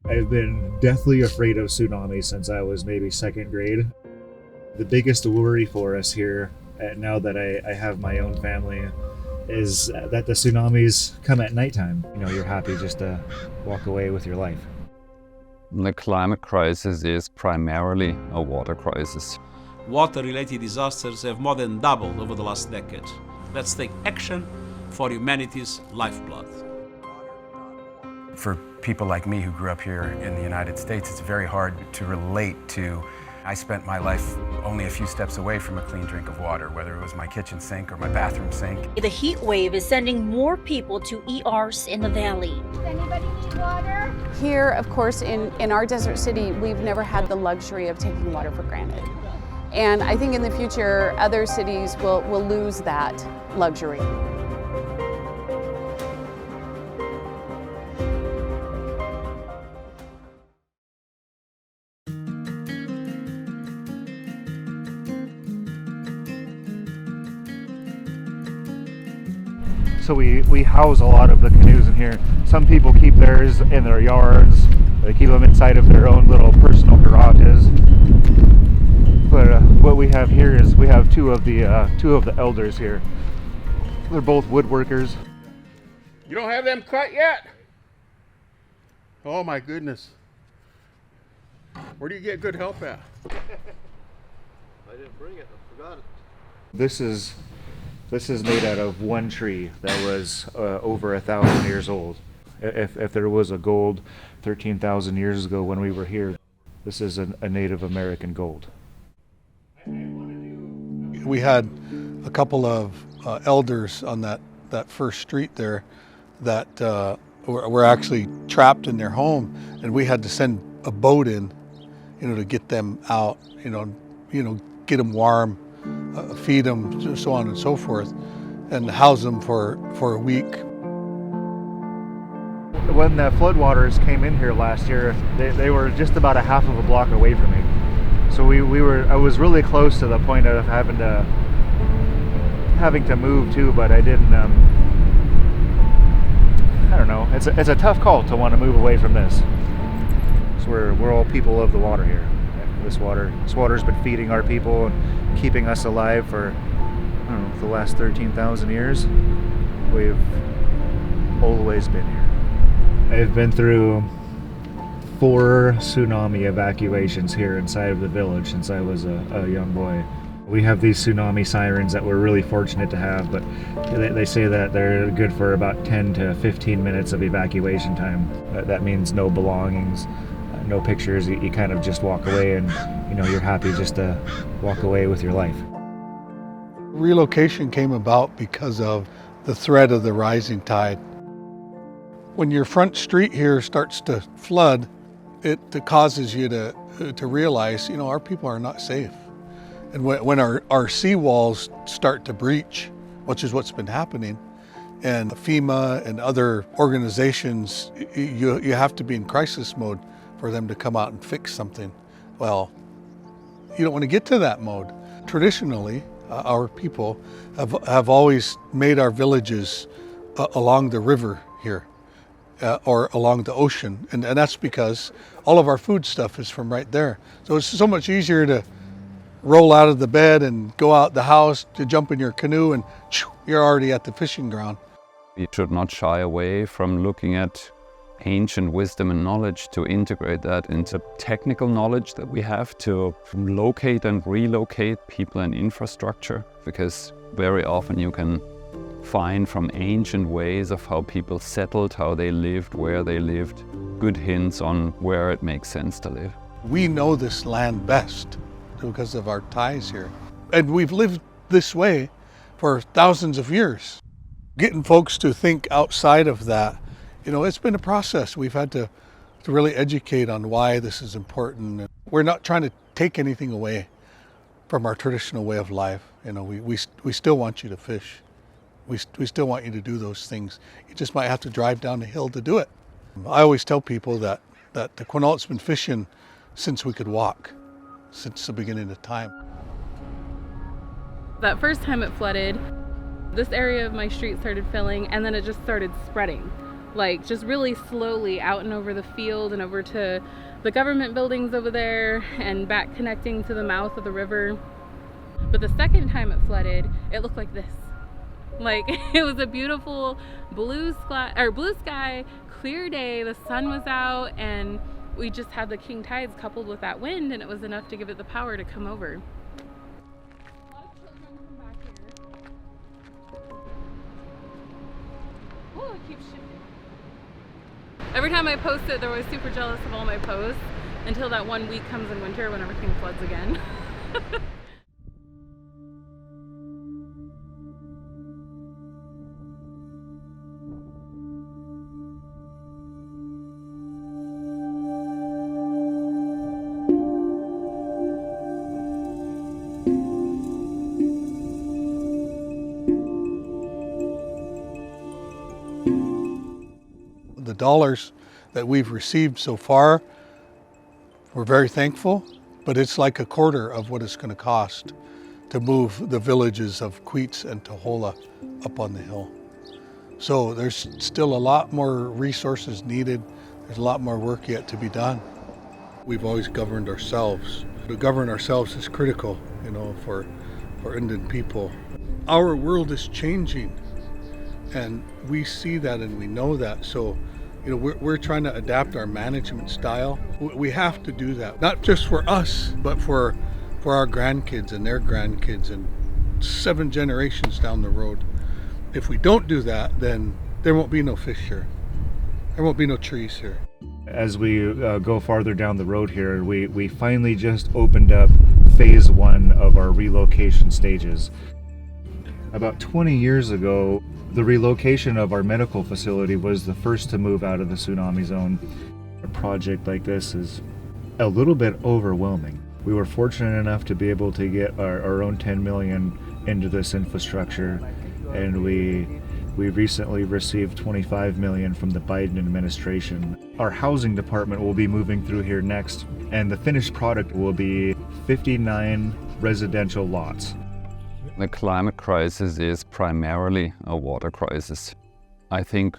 I've been deathly afraid of tsunamis since I was maybe second grade. The biggest worry for us here, now that I have my own family, is that the tsunamis come at nighttime. You're happy just to walk away with your life. The climate crisis is primarily a water crisis. Water-related disasters have more than doubled over the last decade. Let's take action for humanity's lifeblood. For people like me who grew up here in the United States, it's very hard to relate to. I spent my life only a few steps away from a clean drink of water, whether it was my kitchen sink or my bathroom sink. The heat wave is sending more people to ERs in the valley. Does anybody need water? Here, of course, in our desert city, we've never had the luxury of taking water for granted. And I think in the future, other cities will lose that luxury. So we house a lot of the canoes in here. Some people keep theirs in their yards. They keep them inside of their own little personal garages. But what we have here is we have two of the elders here. They're both woodworkers. You don't have them cut yet? Oh my goodness. Where do you get good help at? I didn't bring it, I forgot it. This is made out of one tree that was over 1,000 years old. If there was a gold 13,000 years ago when we were here, this is a Native American gold. We had a couple of elders on that first street there that were actually trapped in their home, and we had to send a boat in, to get them out, get them warm, feed them, so on and so forth, and house them for a week. When the floodwaters came in here last year, they were just about a half of a block away from me. So I was really close to the point of having to move too, but I didn't. I don't know. It's a tough call to want to move away from this. So we're all people of the water here. This water's been feeding our people and keeping us alive for, the last 13,000 years. We've always been here. I've been through 4 tsunami evacuations here inside of the village since I was a young boy. We have these tsunami sirens that we're really fortunate to have, but they say that they're good for about 10 to 15 minutes of evacuation time. That means no belongings, no pictures. You kind of just walk away and you're happy just to walk away with your life. Relocation came about because of the threat of the rising tide. When your front street here starts to flood, it causes you to realize, our people are not safe. And when our seawalls start to breach, which is what's been happening, and FEMA and other organizations, you have to be in crisis mode for them to come out and fix something. Well, you don't want to get to that mode. Traditionally, our people have always made our villages along the river here, or along the ocean, and that's because all of our food stuff is from right there. So it's so much easier to roll out of the bed and go out the house to jump in your canoe and you're already at the fishing ground. We should not shy away from looking at ancient wisdom and knowledge to integrate that into technical knowledge that we have to locate and relocate people and infrastructure, because very often you can find from ancient ways of how people settled, how they lived, where they lived, good hints on where it makes sense to live. We know this land best because of our ties here. And we've lived this way for thousands of years. Getting folks to think outside of that, it's been a process. We've had to really educate on why this is important. We're not trying to take anything away from our traditional way of life. We still want you to fish. We still want you to do those things. You just might have to drive down the hill to do it. I always tell people that the Quinault's been fishing since we could walk, since the beginning of time. That first time it flooded, this area of my street started filling, and then it just started spreading. like just really slowly out and over the field and over to the government buildings over there and back connecting to the mouth of the river. But the second time it flooded, it looked like this. Like it was a beautiful blue sky, clear day, the sun was out, and we just had the king tides coupled with that wind, and it was enough to give it the power to come over. A lot of children come back here. Oh, it keeps shifting. Every time I post it, they're always super jealous of all my posts until that 1 week comes in winter when everything floods again. The dollars that we've received so far, we're very thankful, but it's like a quarter of what it's going to cost to move the villages of Queets and Tohola up on the hill. So there's still a lot more resources needed. There's a lot more work yet to be done. We've always governed ourselves. To govern ourselves is critical, for Indian people. Our world is changing, and we see that and we know that. So, we're trying to adapt our management style. We have to do that, not just for us, but for our grandkids and their grandkids and 7 generations down the road. If we don't do that, then there won't be no fish here. There won't be no trees here. As we go farther down the road here, we finally just opened up phase 1 of our relocation stages. About 20 years ago, the relocation of our medical facility was the first to move out of the tsunami zone. A project like this is a little bit overwhelming. We were fortunate enough to be able to get our own $10 million into this infrastructure, and we recently received $25 million from the Biden administration. Our housing department will be moving through here next, and the finished product will be 59 residential lots. The climate crisis is primarily a water crisis. I think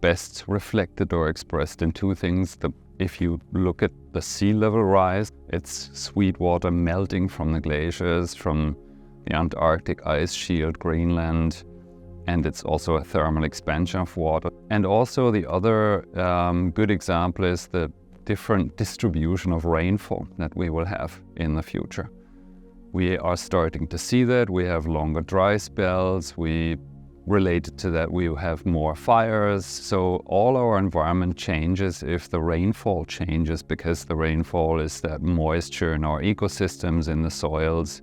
best reflected or expressed in 2 things. If you look at the sea level rise, it's sweet water melting from the glaciers, from the Antarctic ice shield, Greenland, and it's also a thermal expansion of water. And also the other good example is the different distribution of rainfall that we will have in the future. We are starting to see that. We have longer dry spells. Related to that, we have more fires. So all our environment changes if the rainfall changes, because the rainfall is that moisture in our ecosystems, in the soils,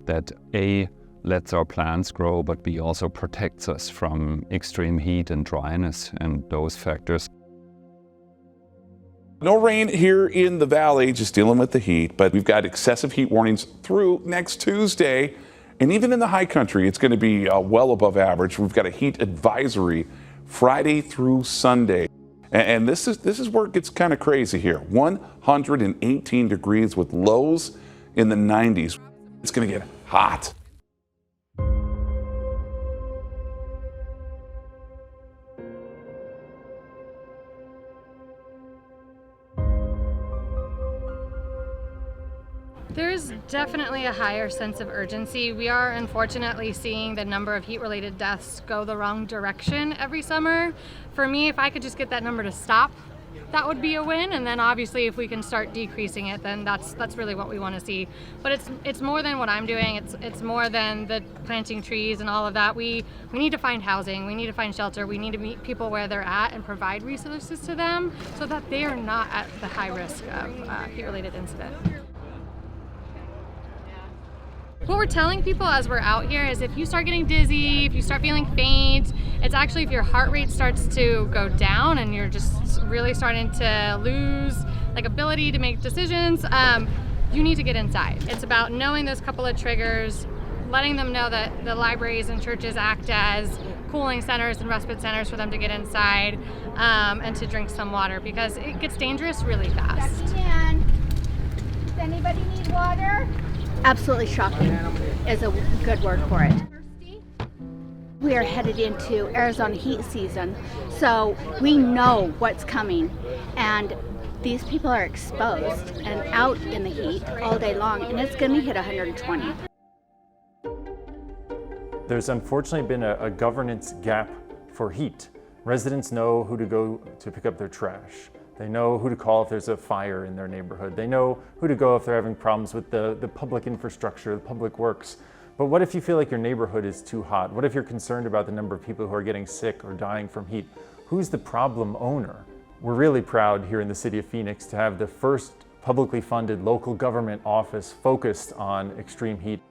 that A, lets our plants grow, but B, also protects us from extreme heat and dryness and those factors. No rain here in the valley, just dealing with the heat, but we've got excessive heat warnings through next Tuesday. And even in the high country, it's going to be well above average. We've got a heat advisory Friday through Sunday. And this is where it gets kind of crazy here. 118 degrees with lows in the 90s. It's going to get hot. There's definitely a higher sense of urgency. We are unfortunately seeing the number of heat-related deaths go the wrong direction every summer. For me, if I could just get that number to stop, that would be a win. And then obviously if we can start decreasing it, then that's really what we want to see. But it's more than what I'm doing. It's more than the planting trees and all of that. We need to find housing. We need to find shelter. We need to meet people where they're at and provide resources to them so that they are not at the high risk of heat-related incident. What we're telling people as we're out here is if you start getting dizzy, if you start feeling faint, it's actually if your heart rate starts to go down and you're just really starting to lose ability to make decisions, you need to get inside. It's about knowing those couple of triggers, letting them know that the libraries and churches act as cooling centers and respite centers for them to get inside and to drink some water, because it gets dangerous really fast. Does anybody need water? Absolutely shocking is a good word for it. We are headed into Arizona heat season, so we know what's coming, and these people are exposed and out in the heat all day long, and it's going to hit 120. There's unfortunately been a governance gap for heat. Residents know who to go to pick up their trash. They know who to call if there's a fire in their neighborhood. They know who to go if they're having problems with the public infrastructure, the public works. But what if you feel like your neighborhood is too hot? What if you're concerned about the number of people who are getting sick or dying from heat? Who's the problem owner? We're really proud here in the city of Phoenix to have the first publicly funded local government office focused on extreme heat.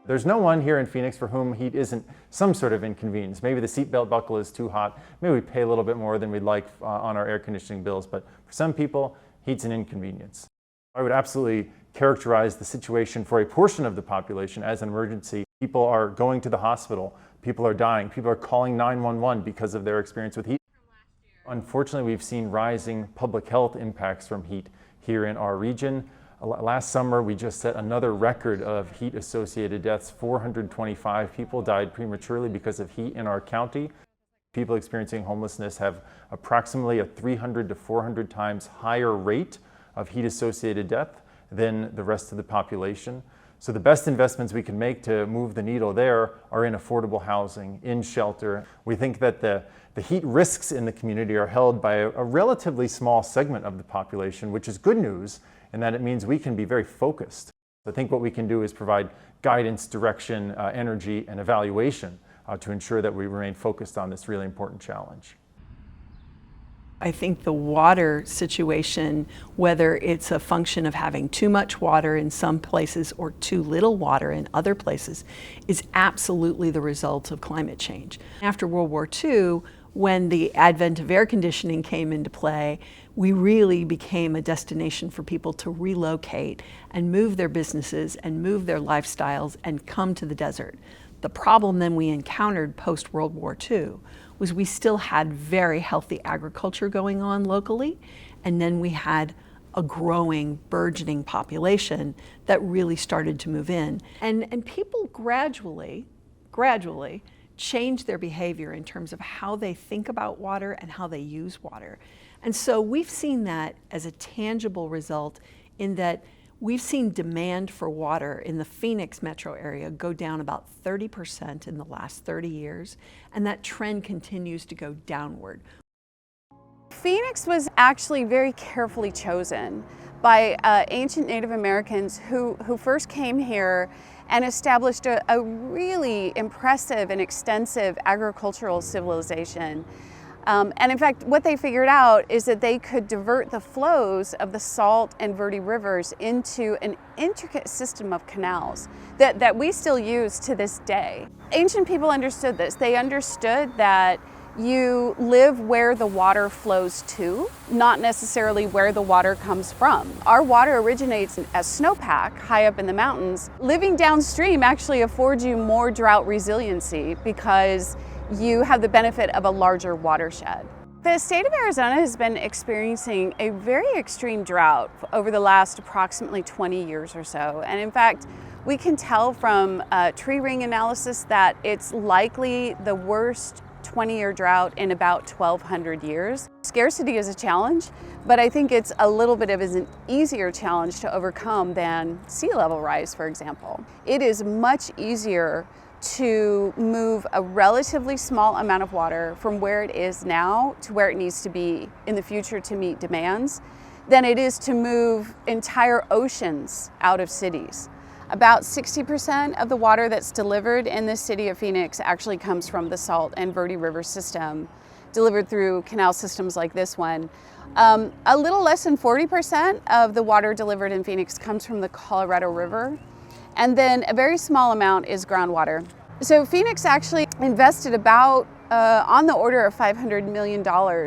There's no one here in Phoenix for whom heat isn't some sort of inconvenience. Maybe the seatbelt buckle is too hot. Maybe we pay a little bit more than we'd like on our air conditioning bills. But for some people, heat's an inconvenience. I would absolutely characterize the situation for a portion of the population as an emergency. People are going to the hospital. People are dying. People are calling 911 because of their experience with heat. Unfortunately, we've seen rising public health impacts from heat here in our region. Last summer, we just set another record of heat-associated deaths. 425 people died prematurely because of heat in our county. People experiencing homelessness have approximately a 300 to 400 times higher rate of heat-associated death than the rest of the population. So the best investments we can make to move the needle there are in affordable housing, in shelter. We think that the heat risks in the community are held by a relatively small segment of the population, which is good news, in that it means we can be very focused. I think what we can do is provide guidance, direction, energy, and evaluation to ensure that we remain focused on this really important challenge. I think the water situation, whether it's a function of having too much water in some places or too little water in other places, is absolutely the result of climate change. After World War II, when the advent of air conditioning came into play, we really became a destination for people to relocate and move their businesses and move their lifestyles and come to the desert. The problem then we encountered post-World War II was we still had very healthy agriculture going on locally, and then we had a growing, burgeoning population that really started to move in. And people gradually change their behavior in terms of how they think about water and how they use water. And so we've seen that as a tangible result in that we've seen demand for water in the Phoenix metro area go down about 30% in the last 30 years, and that trend continues to go downward. Phoenix was actually very carefully chosen by ancient Native Americans who first came here and established a really impressive and extensive agricultural civilization. And in fact, what they figured out is that they could divert the flows of the Salt and Verde rivers into an intricate system of canals that we still use to this day. Ancient people understood this. They understood that you live where the water flows to, not necessarily where the water comes from. Our water originates as snowpack high up in the mountains. Living downstream actually affords you more drought resiliency because you have the benefit of a larger watershed. The state of Arizona has been experiencing a very extreme drought over the last approximately 20 years or so. And in fact, we can tell from tree ring analysis that it's likely the worst 20-year drought in about 1,200 years. Scarcity is a challenge, but I think it's a little bit of an easier challenge to overcome than sea level rise, for example. It is much easier to move a relatively small amount of water from where it is now to where it needs to be in the future to meet demands than it is to move entire oceans out of cities. About 60% of the water that's delivered in the city of Phoenix actually comes from the Salt and Verde River system, delivered through canal systems like this one. A little less than 40% of the water delivered in Phoenix comes from the Colorado River, and then a very small amount is groundwater. So Phoenix actually invested about on the order of $500 million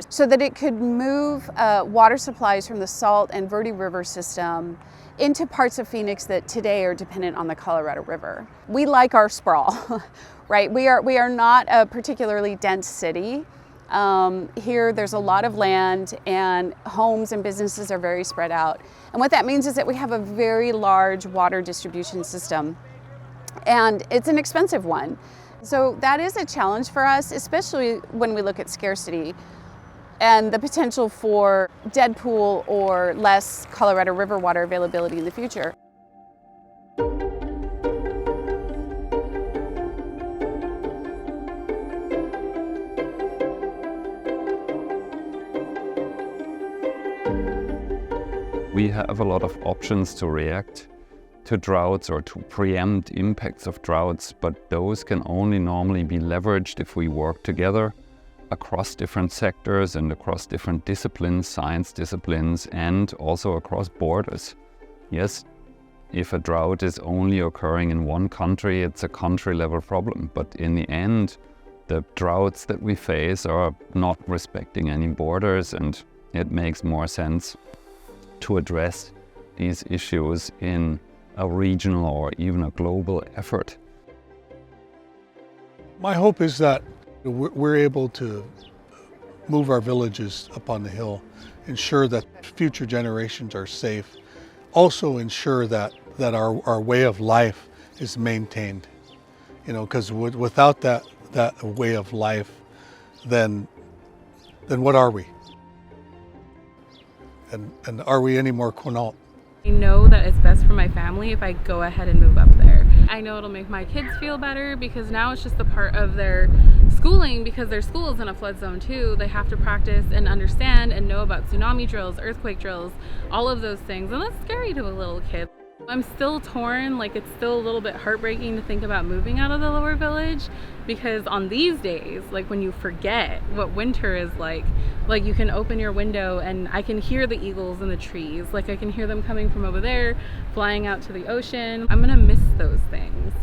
so that it could move water supplies from the Salt and Verde River system into parts of Phoenix that today are dependent on the Colorado River. We like our sprawl, right? We are not a particularly dense city. Here there's a lot of land and homes and businesses are very spread out. And what that means is that we have a very large water distribution system, and it's an expensive one. So that is a challenge for us, especially when we look at scarcity and the potential for dead pool or less Colorado River water availability in the future. We have a lot of options to react to droughts or to preempt impacts of droughts, but those can only normally be leveraged if we work together across different sectors and across different disciplines, science disciplines, and also across borders. Yes, if a drought is only occurring in one country, it's a country-level problem, but in the end, the droughts that we face are not respecting any borders, and it makes more sense to address these issues in a regional or even a global effort. My hope is that we're able to move our villages up on the hill, ensure that future generations are safe, also ensure that our way of life is maintained. You know, because without that way of life, then what are we? And are we any more Quinault? I know that it's best for my family if I go ahead and move up there. I know it'll make my kids feel better because now it's just a part of their schooling, because their school is in a flood zone too. They have to practice and understand and know about tsunami drills, earthquake drills, all of those things, and that's scary to a little kid. I'm still torn, like it's still a little bit heartbreaking to think about moving out of the lower village, because on these days, like when you forget what winter is like you can open your window and I can hear the eagles in the trees, like I can hear them coming from over there, flying out to the ocean. I'm gonna miss those things.